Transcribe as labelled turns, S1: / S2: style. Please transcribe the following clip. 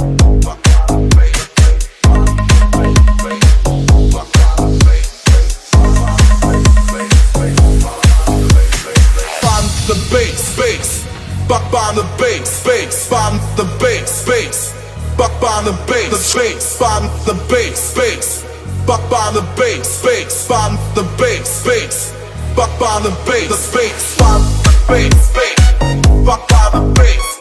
S1: Bomb the bass, bomb the bass, bomb the bass, bomb the bass, bomb the bass, bomb the bass, bomb the bass, bomb the bass, bomb the bass.